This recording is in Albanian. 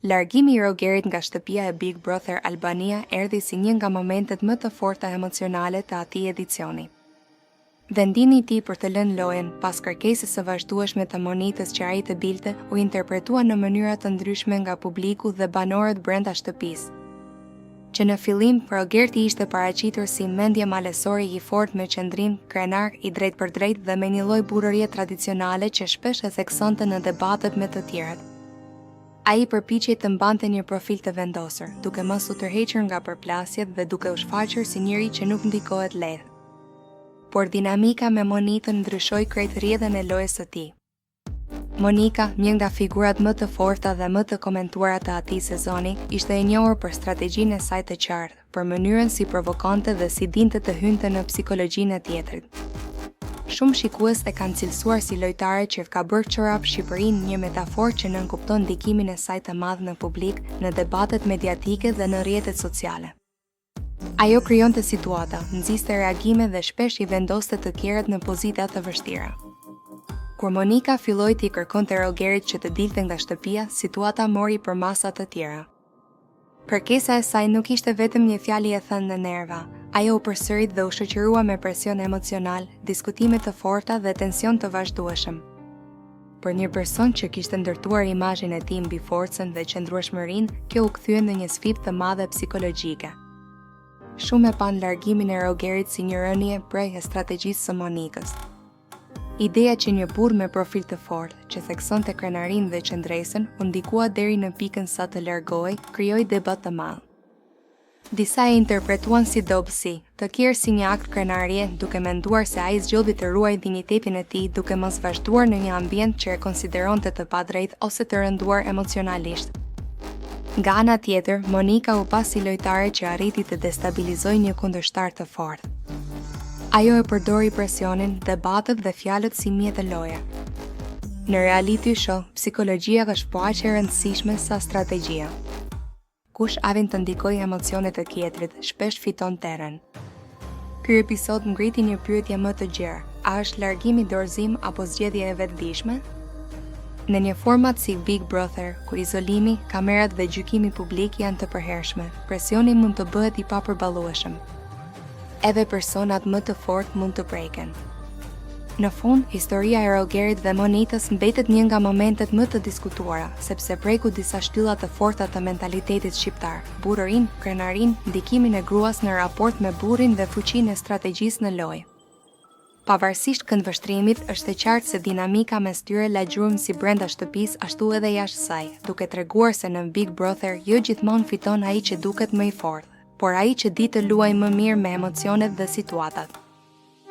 Largimi i Rogerit nga shtëpia e Big Brother Albania erdhi si një nga momentet më të forta emocionale të atij edicioni. Vendimi i tij për të lënë lojën pas kërkesës së vazhdueshme të Monikës që ai të bilte u interpretua në mënyra të ndryshme nga publiku dhe banorët brenda shtëpisë. Që në fillim Rogerti ishte paraqitur si mendje malesore i fortë me qëndrim krenar i drejtpërdrejtë dhe me një lloj burrërie tradicionale që shpesh e theksonte në debatet me të tjerët. Ai përpiqej të mbante një profil të vendosur, duke mos u tërhequr nga përplasjet dhe duke u shfaqur si njëri që nuk ndikohet lehtë. Por dinamika me Monikën ndryshoi krejt rrjedhën e lojës së tij. Monika, një nga figurat më të forta dhe më të komentuara të atij sezoni, ishte e njohur për strategjinë e saj të qartë, për mënyrën si provokonte dhe si dinte të hynte në psikologjinë e tjetrit. Shumë shikues e kanë cilësuar si lojtare që ka bërë çorap Shqipërinë një metaforë që nënkupton ndikimin e saj të madh në publik, në debatet mediatike dhe në rrjetet sociale. Ajo krijonte situata, nxiste reagime dhe shpesh i vendoste të tjerët në pozita të vështira. Kur Monika filloi t'i kërkonte Rogerit që të dilte nga shtëpia, situata mori për masa të tjera. Kërkesa e saj nuk ishte vetëm një fjalë e thënë në nerva, ajo u përsërit dhe u shoqërua me presion emocional, diskutime të forta dhe tension të vazhdueshëm. Për një person që kishte ndërtuar imazhin e tij mbi forcën dhe qëndrueshmërinë, kjo u kthye në një sfidë të madhe psikologjike. Shumë e pan largimin e Rogerit si një rënje prej e strategjisë së Monikës. Ideja që një burr me profil të fortë, që theksonte krenarinë dhe qëndresën, u ndikua deri në pikën sa të largohej, krijoi debat të madh. Disa e interpretuan si dobësi, të tjerë si një akt krenarie, duke menduar se ai zgjodhi të ruajë dinjitetin e tij duke mos vazhduar në një ambient që e konsideronte të padrejtë ose të rënduar emocionalisht. Nga ana tjetër, Monika u pa si lojtare që arriti të destabilizojë një kundërshtar të fortë. Ajo e përdori presionin, debatet dhe fjalët si mjet e loje. Në reality show, psikologjia është po aq e rëndësishme sa strategjia. Kush arrin të ndikojë emocionet e tjetrit, shpesh fiton terren. Ky episod ngriti një pyetje më të gjerë: a është largimi dorëzim apo zgjedhje e vetëdijshme? Në një format si Big Brother, kur izolimi, kamerat dhe gjykimi publik janë të përhershme, presioni mund të bëhet i papërballueshëm. Edhe personat më të fortë mund të preken. Në fund, historia e Rogerit dhe Monikës mbetet një nga momentet më të diskutuara, sepse preku disa shtylla të forta të mentalitetit shqiptar: burrërinë, krenarinë, ndikimin e gruas në raport me burrin dhe fuqinë e strategjisë në lojë. Pavarësisht këndvështrimit, është e qartë se dinamika mes tyre la gjurmë si brenda shtëpisë ashtu edhe jashtë saj, duke treguar se në Big Brother jo gjithmonë fiton ai që duket më i fortë, por ai që di të luajë më mirë me emocionet dhe situatat.